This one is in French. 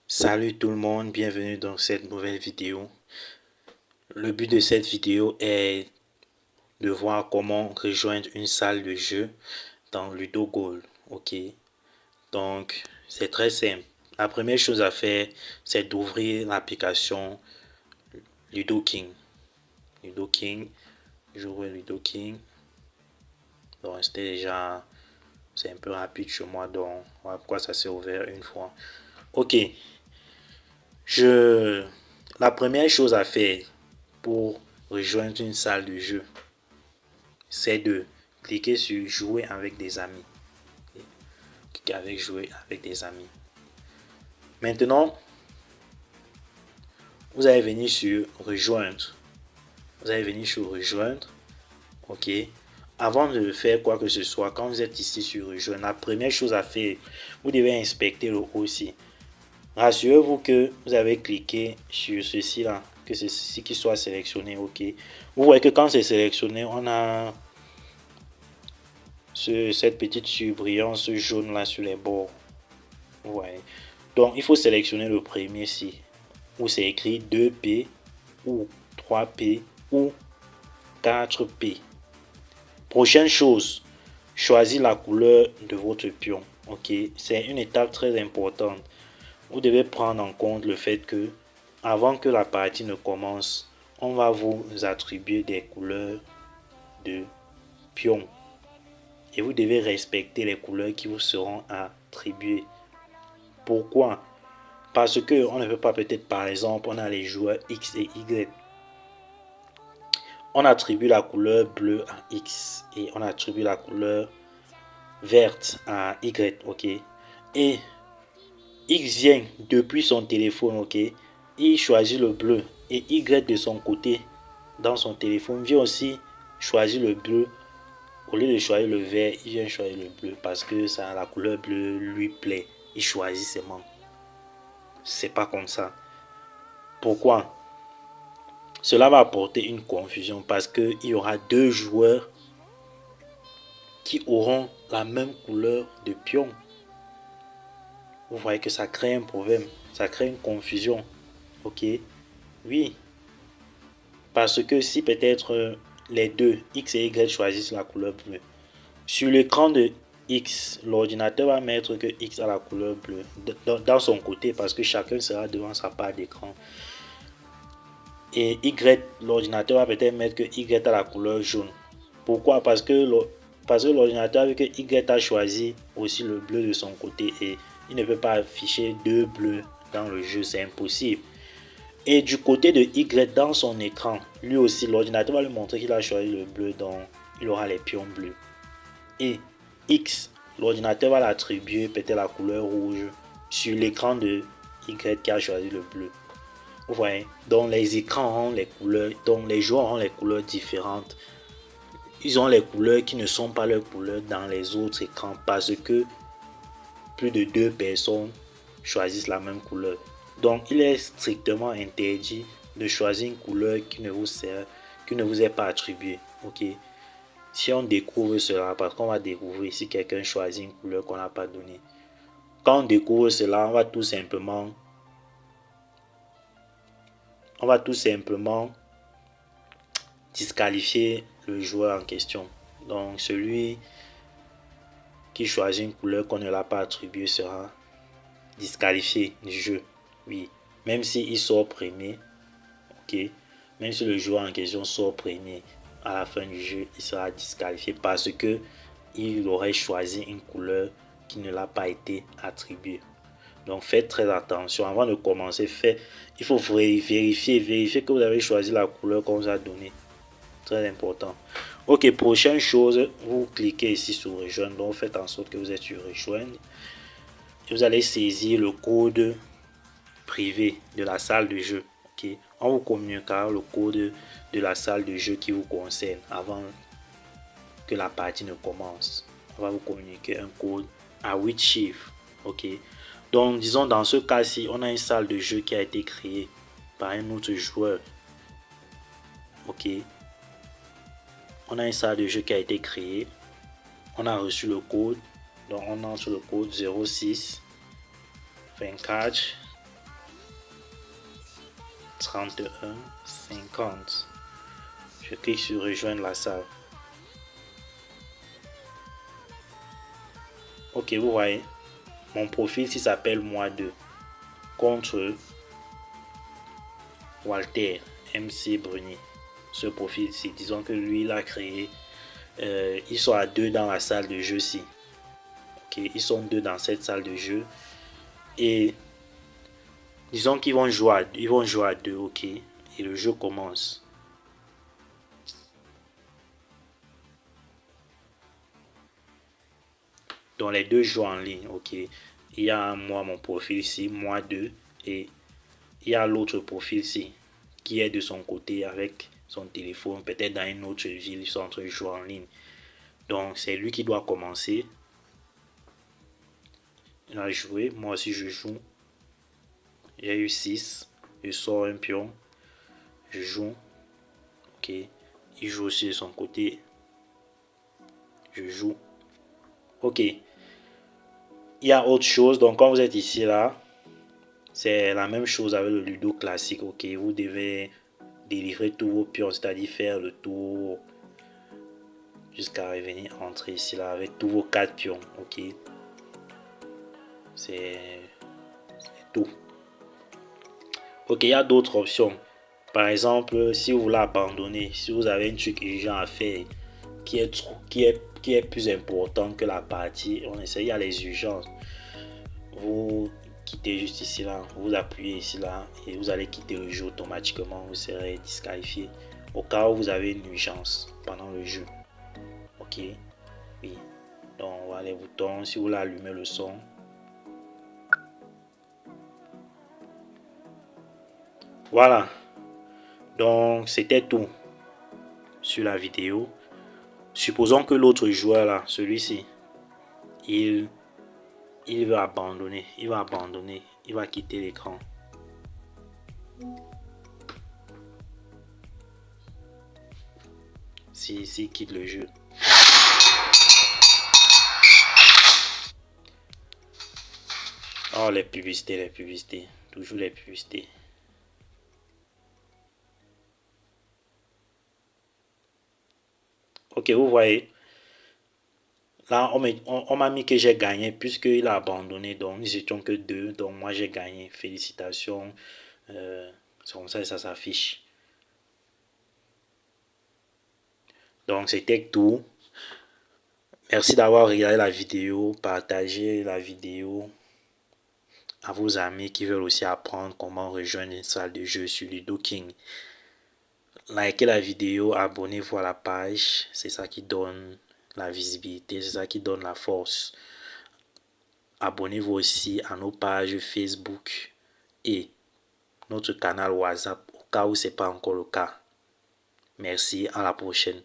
Salut tout le monde, bienvenue dans cette nouvelle vidéo. Le but de cette vidéo est de voir comment rejoindre une salle de jeu dans Ludo Gold. Ok, donc c'est très simple. La première chose à faire, c'est d'ouvrir l'application Ludo King. Ludo King, j'ouvre Ludo King. Donc c'était déjà, c'est un peu rapide chez moi, donc voilà pourquoi ça s'est ouvert une fois. Ok, la première chose à faire pour rejoindre une salle de jeu, c'est de cliquer sur jouer avec des amis. Cliquer avec jouer avec des amis. Maintenant, vous allez venir sur rejoindre. Vous allez venir sur rejoindre. Ok. Avant de faire quoi que ce soit, quand vous êtes ici sur rejoindre, la première chose à faire, vous devez inspecter le haut aussi. Rassurez-vous que vous avez cliqué sur ceci là, que c'est ceci qui soit sélectionné. Ok. Vous voyez que quand c'est sélectionné, on a cette petite surbrillance jaune là sur les bords. Vous voyez. Donc il faut sélectionner le premier ici, où c'est écrit 2P ou 3P ou 4P. Prochaine chose, choisir la couleur de votre pion. Ok, c'est une étape très importante. Vous devez prendre en compte le fait que avant que la partie ne commence, on va vous attribuer des couleurs de pion. Et vous devez respecter les couleurs qui vous seront attribuées. Pourquoi? Parce que on ne peut pas, peut-être par exemple, on a les joueurs X et Y. On attribue la couleur bleue à X et on attribue la couleur verte à Y, ok. Et X vient depuis son téléphone, ok. Il choisit le bleu et Y de son côté, dans son téléphone, vient aussi choisir le bleu. Au lieu de choisir le vert, il vient choisir le bleu parce que ça, la couleur bleue lui plaît. Il choisit seulement. C'est pas comme ça. Pourquoi? Cela va apporter une confusion parce qu'il y aura deux joueurs qui auront la même couleur de pion. Vous voyez que ça crée un problème, ça crée une confusion. Ok? Oui. Parce que si peut-être les deux, X et Y, choisissent la couleur bleue, sur l'écran de X, l'ordinateur va mettre que X a la couleur bleue dans son côté parce que chacun sera devant sa part d'écran. Et Y, l'ordinateur va peut-être mettre que Y a la couleur jaune. Pourquoi? Parce que l'ordinateur a vu que Y a choisi aussi le bleu de son côté et il ne peut pas afficher deux bleus dans le jeu, c'est impossible. Et du côté de Y dans son écran, lui aussi l'ordinateur va lui montrer qu'il a choisi le bleu, donc il aura les pions bleus. Et X, l'ordinateur va l'attribuer peut-être la couleur rouge sur l'écran de Y qui a choisi le bleu. Vous voyez, donc les écrans ont les couleurs, donc les joueurs ont les couleurs différentes. Ils ont les couleurs qui ne sont pas leurs couleurs dans les autres écrans parce que plus de deux personnes choisissent la même couleur. Donc il est strictement interdit de choisir une couleur qui ne vous est pas attribuée. Ok. Si on découvre cela, parce qu'on va découvrir si quelqu'un choisit une couleur qu'on n'a pas donnée. Quand on découvre cela, on va tout simplement disqualifier le joueur en question. Donc celui qui choisit une couleur qu'on ne l'a pas attribuée sera disqualifié du jeu. Oui, même s'il sort premier, ok, même si le joueur en question sort premier à la fin du jeu, il sera disqualifié parce que il aurait choisi une couleur qui ne l'a pas été attribuée. Donc faites très attention avant de commencer. Il faut vérifier que vous avez choisi la couleur qu'on vous a donnée. Très important. Ok, prochaine chose, vous cliquez ici sur rejoindre. Donc faites en sorte que vous êtes sur rejoindre. Et vous allez saisir le code privé de la salle de jeu. Ok, on vous communiquera le code de la salle de jeu qui vous concerne avant que la partie ne commence. On va vous communiquer un code à 8 chiffres. Ok, donc disons dans ce cas-ci, on a une salle de jeu qui a été créée par un autre joueur. Ok, on a une salle de jeu qui a été créée. On a reçu le code. Donc on entre le code 06 24 3150. Je clique sur rejoindre la salle. Ok, vous voyez, mon profil ici s'appelle moi2 contre Walter MC Bruni. Ce profil ici, disons que lui il a créé, ils sont à 2 dans la salle de jeu ici. Ok, ils sont 2 dans cette salle de jeu et disons qu'ils vont jouer à 2, ok, et le jeu commence. Donc les deux jouent en ligne, ok. Il y a moi, mon profil ici, moi2, et il y a l'autre profil ici, qui est de son côté avec son téléphone, peut-être dans une autre ville, ils sont en train de jouer en ligne. Donc c'est lui qui doit commencer. Il a joué, moi aussi je joue. Il y a eu 6, je sors un pion, je joue, ok. Il joue aussi de son côté, je joue, ok. Il y a autre chose, donc quand vous êtes ici là, c'est la même chose avec le ludo classique, ok. Vous devez délivrer tous vos pions, c'est-à-dire faire le tour jusqu'à revenir entrer ici là avec tous vos 4 pions, ok. C'est tout. Ok, il y a d'autres options. Par exemple, si vous voulez abandonner, si vous avez un truc urgent à faire qui est plus important que la partie, on essaie, il y a les urgences. Vous quittez juste ici là, vous appuyez ici là et vous allez quitter le jeu automatiquement, vous serez disqualifié au cas où vous avez une urgence pendant le jeu. Ok, oui. Donc voilà les boutons, si vous voulez allumer le son. Voilà. Donc c'était tout sur la vidéo. Supposons que l'autre joueur là, celui-ci, il va abandonner, il va quitter l'écran. S'il quitte le jeu. Oh, les publicités, toujours les publicités. Ok, vous voyez. Là, on m'a mis que j'ai gagné puisqu'il a abandonné. Donc, nous étions que 2. Donc, moi, j'ai gagné. Félicitations. C'est comme ça que ça s'affiche. Donc, c'était tout. Merci d'avoir regardé la vidéo. Partagez la vidéo à vos amis qui veulent aussi apprendre comment rejoindre une salle de jeu sur Ludo King. Likez la vidéo, abonnez-vous à la page. C'est ça qui donne la visibilité, c'est ça qui donne la force. Abonnez-vous aussi à nos pages Facebook et notre canal WhatsApp au cas où ce n'est pas encore le cas. Merci, à la prochaine.